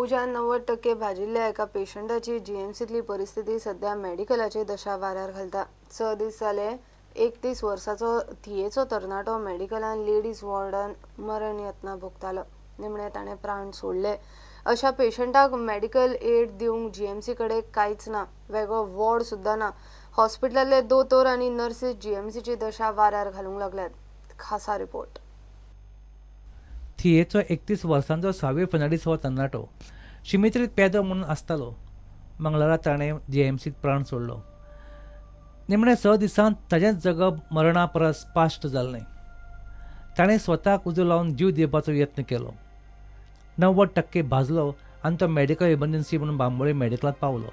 पूजान 90% भाजिल्ल्या एका पेशंटाची जीएमसीतली परिस्थिती सध्या मेडिकलाची दशा वाऱ्यार घालता। 6 दीस जाले 31 वर्साचो थियेचो तरणाटो मेडिकलान लेडीज वॉर्डान मरण यत्न भोगतालो। निमणे ताणें प्राण सोडले। अशा पेशंटाक मेडिकल एड दिवंक जीएमसी कडेन कांयच ना, वेगळो वॉर्ड सुद्दां ना। हॉस्पिटलांतले दोतोर आनी नर्सीस जीएमसीची दशा वाऱ्यार घालूंक लागल्यात। खासा रिपोर्ट। थियेचो 31 वर्सांचो सावी फर्नांडीस हो तरणाटो शिमित्रीत पेदो म्हणून आसतालो। मंगळारा ताणें जीएमसीत प्राण सोडलो। निमणे 6 दिसांत ताचें जगप मरणा परस पाश्ट जाल्लें। ताणें स्वताक उजो लावन जीव दिवपाचो यत्न केलो। 90% भाजलो आनी तो मेडिकल इमर्जन्सी म्हणून बांबोळी मेडिकलांत पावलो।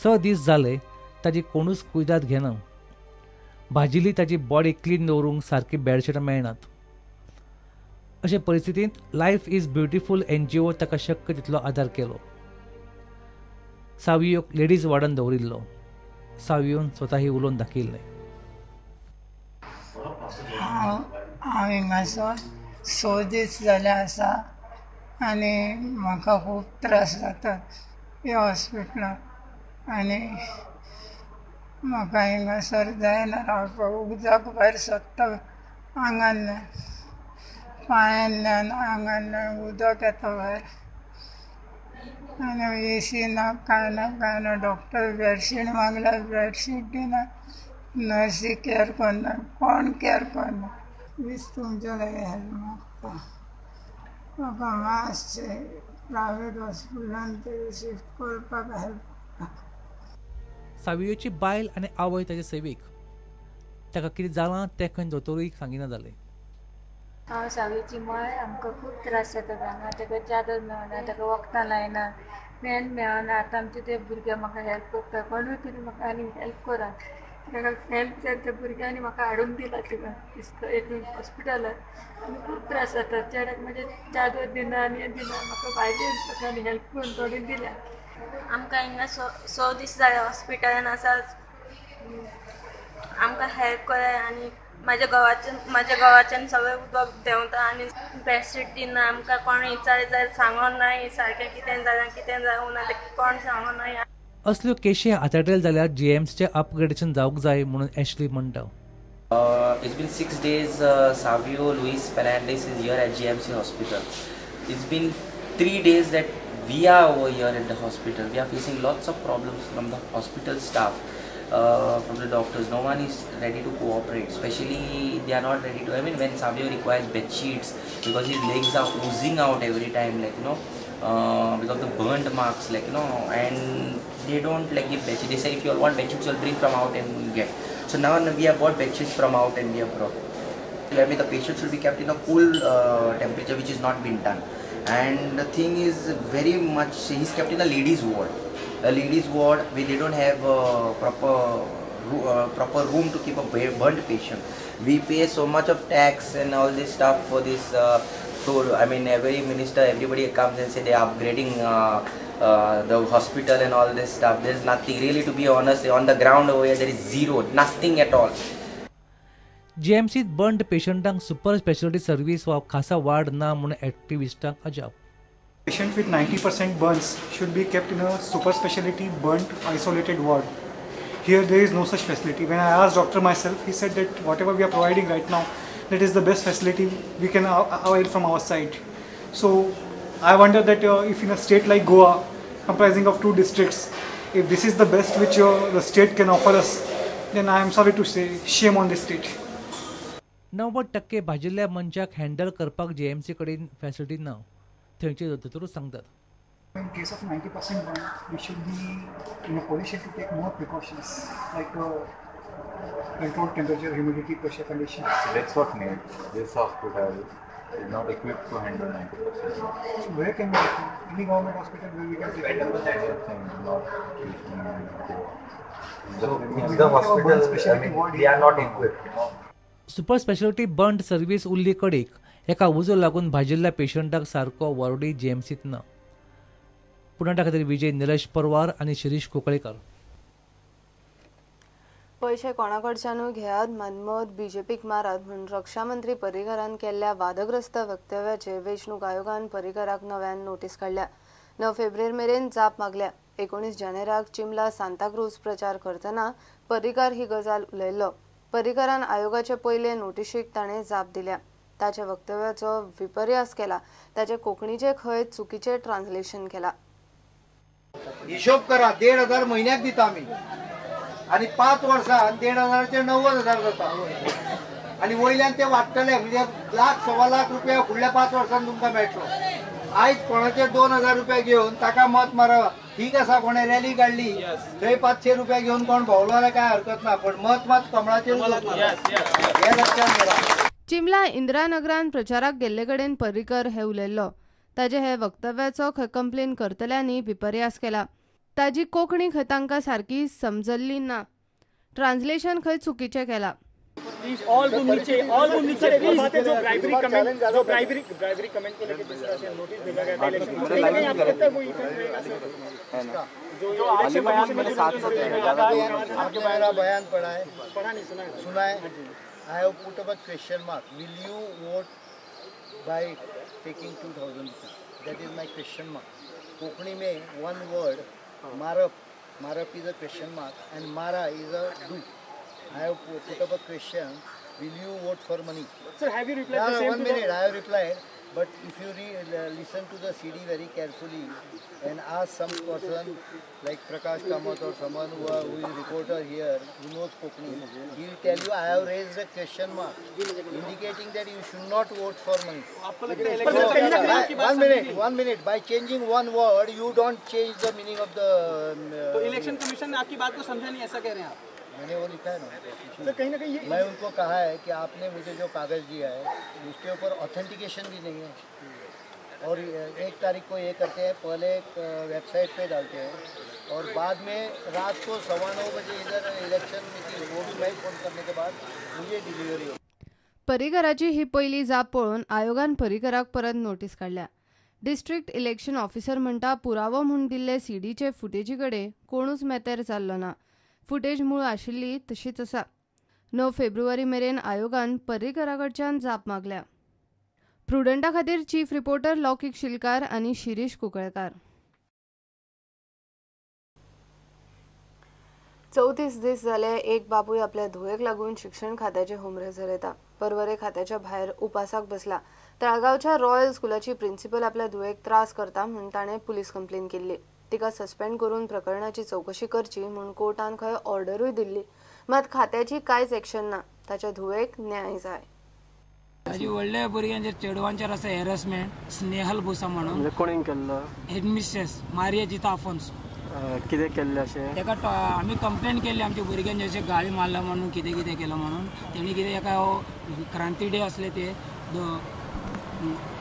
6 दीस जाले ताची कोणूच कुयदाद घेना। भाजिल्ली ताची बॉडी क्लीन दवरूंक सारकी बेडशीटां मेळनात। अशे परिस्थितींत लायफ इज ब्युटिफूल एनजीओ ताका शक्य तितलो आदार केलो। सावियोक लेडीज वॉर्डान दवरिल्लो। सावियोन स्वता उलोवन दाखयिल्लें। हांव हिंगासर 6 दीस जाले आसा आनी म्हाका खूब त्रास जातात ह्या हॉस्पिटलांत आनी म्हाका हिंगासर जायना रावपाक। उदक भायर सरता आंगांतल्यान, पांयांतल्यान आंगांतल्यान उदक येता भायर आनी एसी ना कांय ना। डॉक्टर बेडशीट मागल्यार बेडशीट दिना, नर्सी केअर करना, कोण केअर करना। प्लीज तुमचे लागीं हेल्प मागता। म्हाका मातशें प्रायवेट हॉस्पिटलांत ते शिफ्ट करपाक हेल्प। सावियोची बायल आनी आवय ताचे सेवीक। ताका कितें जालां तें खंय दोतोरूय सांगिना जालें। हांव साविची माय। आमकां खूब त्रास जाता हांगा। ताका चादर मेळना, ताका वखदां लायना, पेन मेळना। आतां आमचे ते भुरगे म्हाका हेल्प करता। कोणूय तरी म्हाका आनी हेल्प करात। ताका हेल्प जाय त्या भुरग्यांनी म्हाका हाडून दिला तिका एक हॉस्पिटलांत। आनी खूब त्रास जाता। चेड्याक म्हणजे चादर दिना आनी हें दिना। म्हाका भायले आनी हेल्प करून थोडी दिल्या। आमकां हिंगा 6 दीस जाले हॉस्पिटलान आसा। आमकां हेल्प कराय आनी म्हाज्या गांवाच्यान सगळें उदक देंवता आनी बेडशीट दिना। आमकां कोण विचार जाय सांगोन नाय सारकें कितें जावं ना तें कोण सांगोन नाय। असल्यो केशी हाताळटले जाल्यार जीएमसीचें अपग्रेडेशन जावंक जाय म्हणून एशली म्हणटा। It's been 6 days. Savio Luis Fernandez is here at GMC Hospital. It's been 3 days that we are over here at the hospital. We are facing lots of problems from the hospital staff, from the doctors. No one is ready to cooperate. Especially they are not ready to. I mean, when Savio requires bed sheets because his legs are oozing out every time, like because of the burnt marks, and they don't give bed sheets. They say if you all want bed sheets, you'll bring from out and get. So now we have bought bed sheets from out and we have brought. I mean, the patient should be kept in a cool temperature, which is not been done. And the thing is very much, he's kept in a ladies ward. A ladies ward where they don't have proper room to keep a burnt patient. We pay so much of tax and all this stuff for this. I mean, every minister, everybody comes and say they are upgrading the hospital and all this stuff. There's nothing really, to be honest. On the ground over here, there is zero, nothing at all. जीएमसीत burned पेशंटांक super speciality service वा खासा ward ना म्हणून एक्टिविस्टांक अजाप। Patient with 90% burns should be kept in a super specialty burnt isolated ward. Here there is no such facility. When I asked doctor myself, he said that whatever we are providing right now, that is the best facility we can avail from our side. So I wonder that if in a state like Goa, comprising of 2 districts, if this is the best which the state can offer us, then I am sorry to say, shame on this state. 90% भाजिल्ल्या मनशाक handle करपाक GMC कडेन facility ना, थंयचे दोतोरूच सांगतात। In case of 90% burn, we should be in a position to take more precautions like controlled temperature, humidity, pressure conditions. That's what needs. This hospital is not equipped to handle 90%. So where can we take it? Any government hospital where we can take it? Not the hospital, I mean, they are not equipped. Super speciality burned service उरली कडेक एका उजो लागून भाजिल्ल्या पेशंटाक सारको वॉर्डूय जीएमसीत ना। पुण्याच्या खातीर विजय निलेश परवार आनी शिरीष कोकळेकर। पैसे कोणाकडच्यानूय घेयात मनमत बीजेपीक मारात म्हणून रक्षा मंत्री पर्रीकरान केल्ल्या वादग्रस्त वक्तव्याचे वेंचणूक आयोगान पर्रीकराक नव्यान नोटीस काडल्या। 9 फेब्रुवारी मेरेन जाप मागल्या. 19 जानेराक चिमला सांताक्रूज प्रचार करतना पर्रीकार ही गजाल उलयल्लो. पर्रीकारान आयोगाचे पयले नोटीशीक ताणें जाप दिल्या. ताच्या वक्तव्याचो विपर्यास केला. ताचे कोंकणीचे खंय चुकीचे ट्रान्सलेशन केला. हिशोब करा, 1,500 महिन्याक दिता आमी आणि 5 वर्सांत 1,500 90,000 जाता आणि वयल्यान ते वाडटले म्हणजे लाख 1.25 लाख रुपया फुडल्या 5 वर्सांत तुमकां मेळटलो. आयज कोणाचे 2,000 रुपया घेवन ताका मत मारप ठीक आसा. कोणे रॅली काडली थंय 500 रुपया घेवन कोण भोंवलो जाल्यार काय हरकत ना, पण मत मात कमळाचेर हे लक्षात घाला. चिमला इंदिरानगरान प्रचाराक गेल्ले कडेन पर्रीकर हे उलयल्लो. ताचे हे वक्तव्याचो कंप्लेन करतल्यांनी विपर्यास केला. ताजी कोंकणी खंय तांकां सारकी समजल्ली ना. ट्रान्सलेशन खंय चुकीचें केला. बयान सुनाए. I have put up a question mark. Will you vote by taking 2,000 rupees? That is my question mark. Konkani mein one word, marap is a question mark and mara is a do. I have put up a question. Will you vote for money? Sir, have you replied the same? 1 minute. I have replied. But if you listen to the CD very carefully and ask some person like Prakash Kamath or someone who is reporter here who knows Konkani, he will tell you I have raised a question mark indicating that you should not vote for money. So, 1 minute. By changing one word, you don't change the meaning of the. तो election commission ने आपकी बात को समझा नहीं, ऐसा कह रहे हैं आप? मैंने वो लिखा है ना. सर कहीं ना कहीं मैं उनको कहा है कि आपने मुझे जो कागज़ दिया है उसके ऊपर ऑथेंटिकेशन भी नहीं है और 1 तारीख को ये करते हैं, पहले एक वेबसाइट पे डालते हैं और बाद में रात को 9:15 बजे इधर इलेक्शन मीटिंग, वो भी मैं फ़ोन करने के बाद मुझे डिलिव्हरी. पर्रीकराची ही पहिली जाप पळोवन आयोगान पर्रीकराक परत नोटीस काढल्या. डिस्ट्रिक्ट इलेक्शन ऑफिसर म्हणटा पुरावो म्हूण दिल्ले सीडीचे फुटेजी कडेन कोणूच मेतेर जाल्लो ना. फुटेज मूळ आशिल्ली तशीच आसा. 9 फेब्रुवारी मेरेन आयोगान पर्रीकरा कडच्यान जाप मागल्या. प्रुडंटा खातीर चीफ रिपोर्टर लौकीक शिलकार आनी शिरीश कुंकळकार. 34 दीस जाले एक बापूय आपल्या धुवेक लागून शिक्षण खात्याचे होमरे चलयता. पर्वरे खात्याच्या भायर उपासाक बसला. तळगावच्या रॉयल स्कुलाची प्रिन्सिपल आपल्या धुवेक त्रास करता म्हूण ताणें पुलीस कंप्लेन केल्ली. तिका सस्पेंड करून प्रकरणाची चौकशी करची म्हूण कोर्टान खंय ऑर्डरूय दिल्ली. मात खात्याची कांयच एक्शन ना. ताच्या धुवेक न्याय जाय. ताजी व्हडल्या भुरग्यांचेर चेडवांचेर आसा हॅरसमेंट. स्नेहल भुसा म्हणून कोणें केल्लो? हेडमिस्ट्रेस मारिया जिता आफोन्स. कितें केल्लें अशें? ताका आमी कंप्लेन केल्ली आमच्या भुरग्यांचे अशें गाळी मारला म्हणून कितें केलं म्हणून. तेणी कितें एका क्रांती डे असले ते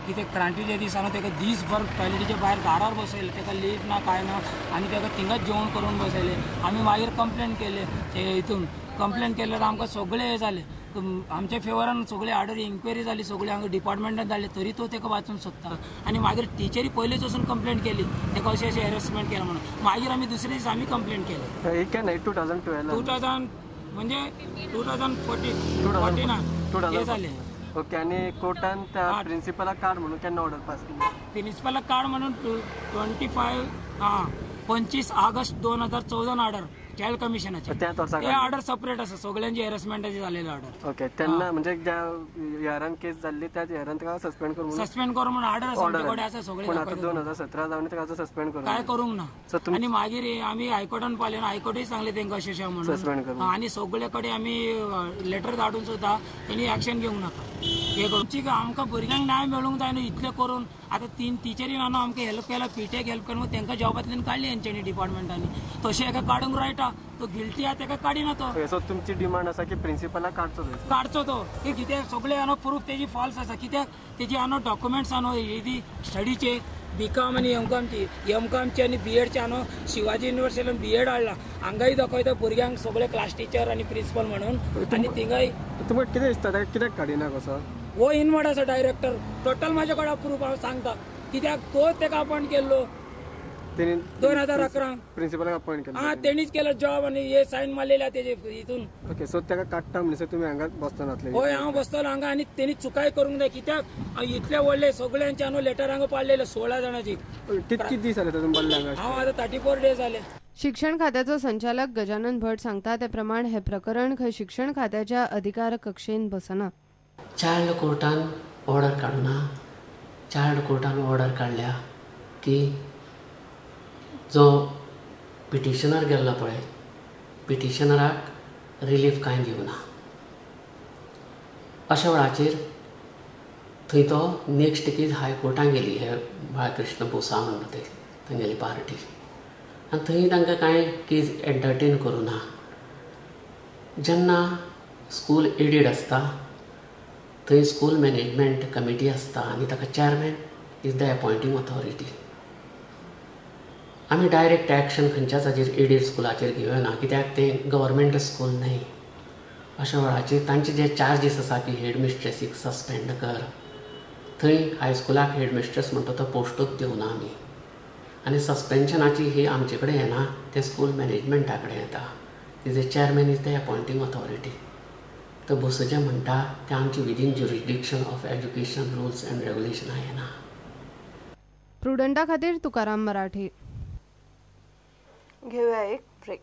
कितें क्रांतीच्या दिसांनी ताका दीसभर टॉयलेटीच्या भायर दारार बसयले. ताका लीव ना काय ना आनी ताका थिंगाच जेवण करून बसयले. आमी मागीर कंप्लेन केले. ते हितून कंप्लेन केल्यार आमकां सगळे हे जाले. आमच्या फेवरान सगळे ऑर्डर इन्क्वायरी जाली. सगळे हांगा डिपार्टमेंटान धाडले तरी तो ताका वाचून सोदता. आनी मागीर टिचरी पयलींच वचून कंप्लेन केली ताका अशें हॅरसमेंट केला म्हणून. मागीर आमी दुसरे दीस आमी कंप्लेन केली. 2012 म्हणजे 2014 हे जाले. ओके. आणि कोर्टान त्या प्रिन्सिपलाक काड म्हणून केन्ना ऑर्डर पास केली? प्रिन्सिपलाक काड म्हणून 25 ऑगस्ट 2014 ऑर्डर चायल्ड कमिशनाची. हे ऑर्डर सेपरेट आसा सगळ्यांची हॅरसमेंटाची जालेली ऑर्डर. ओके. तेन्ना म्हणजे ज्या यारान केस जाल्ली त्या यारान ताका सस्पेंड करून म्हणून ऑर्डर आसा सगळे. पण आता 2017 जावन ताका सस्पेंड करून काय करूंक ना. आणि मागीर आमी हायकोर्टान पावले. हायकोर्टूय सांगले तांकां अशें म्हणून सस्पेंड करून. आनी सगळे कडेन आमी लेटर धाडून सुद्दां तेणी एक्शन घेवंक नाका. हे करून आमकां भुरग्यांक न्याय मेळूंक जाय न्हू. इतले करून आतां 3 टिचरीन आमकां हेल्प केला. पीटेक हेल्प केला मग तांकां जॉबांतल्यान काडली हेंच्यांनी डिपार्टमेंटांनी. तशें एका काडूंक रायटा. तो गिल्टी आहा ताका काडिना तो. सो तुमची डिमांड आसा की प्रिन्सिपलाक काडचो तो. की कितें सगळे प्रूफ तेजी फॉल्स आसा. कित्याक तेजी डॉक्युमेंट्स हेजी स्टडीचे बीकॉम आनी एमकॉमचे आनी बीएडचे शिवाजी युनिवर्सिटीन बीएड हाडला. हांगाय दाखयता भुरग्यांक सगळे क्लास टीचर आनी प्रिन्सिपल म्हणून. आनी थिंगाय तुमकां कितें दिसता कित्याक काडिना कसो? हो इनवर्ड आसा डायरेक्टर. टोटल म्हाजे कडेन प्रूफ हांव सांगता. कित्याक तो ताका अपॉयंट केल्लो. 2011 प्रिन्सिपलाक अपॉइंट केलं हा तेणीच केलं जॉब आणि हे साईन मारलेल्या तेजे हितून. ओके सो ताका काडटा म्हणजे तुमी हांगा बसता नासले. होय हांव बसतलो हांगा आणि तेणी चुकाय करूंक जाय कित्याक इतले व्हडले सगळ्यांचे हांव लेटर हांगा पाडलेले 16 जाणांची. कितके दीस जाले तुमी पडले हांगा? हांव आतां 34 डेज जाले. शिक्षण खात्याचो संचालक गजानन भट सांगता ते प्रमाण हे प्रकरण खंय शिक्षण खात्याच्या अधिकार कक्षेन बसना. चायल्ड कोर्टान ऑर्डर काडूना. चायल्ड कोर्टान ऑर्डर काडल्या की जो पिटिशनर गेल्लो पळय पिटिशनराक रिलीफ कांय दिवना. अशा वेळाचेर थंय तो नेक्स्ट केस हायकोर्टान गेली. हे बाळकृष्ण बोसा म्हणटा ते थंय गेली पार्टी आनी थंय तांकां कांय केस एंटरटेन करूना. जेन्ना स्कूल एडीड आसता थंय स्कूल मॅनेजमेंट कमिटी आसता आनी ताका chairman is the appointing authority. आमी डायरेक्ट एक्शन खंयच्याच हाचेर एडीड स्कुलाचेर घेवना कित्याक तें गव्हर्मेंट स्कूल न्हय. अशा वेळाचेर तांचे जे चार्जीस आसा की हेडमिस्ट्रेसीक सस्पेंड कर थंय हायस्कुलाक हेडमिस्ट्रेस म्हणटा तो पोस्टूच दिवना आमी आनी सस्पेन्शनाची ही आमचे कडेन येना ते स्कूल मॅनेजमेंटा कडेन येता. तिजे chairman is the appointing authority. तो बस जें म्हणटा तें आमचे within jurisdiction of education rules and रेग्युलेशनां येना. प्रुडंटा खातीर तुकाराम मराठी. घेऊया एक ब्रेक.